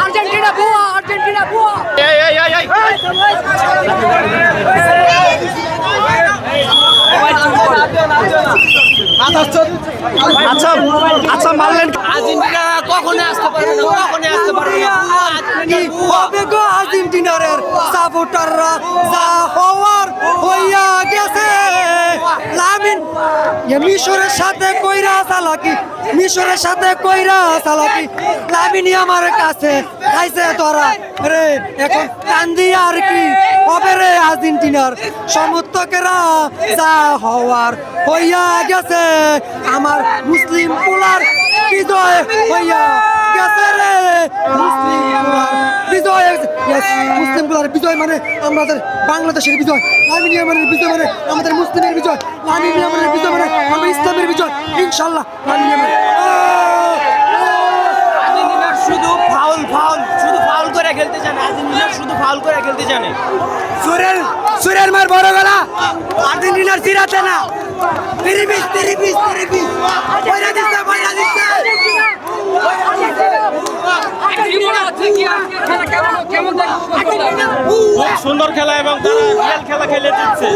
Argentina buah, Argentina buah. আচ্ছা আচ্ছা মারলেন আর্জেন্টিনা কখনো আসতে পারবে না, কখনো আসতে পারবে না। কি হবে গো আর্জেন্টিনারের সাপোর্টাররা যা হওয়ার হইয়া গেছে। লামিন মিশরের সাথে কইরা চালাকি, মিশরের সাথে কইরা চালাকি, লামিনি আমার কাছে খাইছে তোরা রে। এখন কান্দি আর কি হবে রে আর্জেন্টিনার সমর্থকেরা যা হওয়ার হইয়া গেছে। আমার মুসলিম পোলার বিজয় হইয়া গেছে রে, মুসলিম পোলার বিজয়। মুসলিম পোলার বিজয় মানে আমাদের বাংলাদেশের বিজয়, লামিন ইয়ামানের বিজয় মানে আমাদের মুসলিমের বিজয়, লামিন ইয়ামানের বিজয় মানে আমাদের ইসলামের বিজয়। ইনশাআল্লাহ লামিন ইয়ামান শুধু ফাউল ফাউল শুধু ফাউল করে খেলতে জানে, আর্জেন্টিনা শুধু ফাউল করে খেলতে জানে। সুরের মার বড় গলা আর্জেন্টিনার জিরাতে না। তিরিবিস তিরিবিস তিরিবিস পয়লা দিচ্ছে পয়লা দিচ্ছে। খুব সুন্দর খেলা এবং তারা রিয়েল খেলা খেলে দিচ্ছে।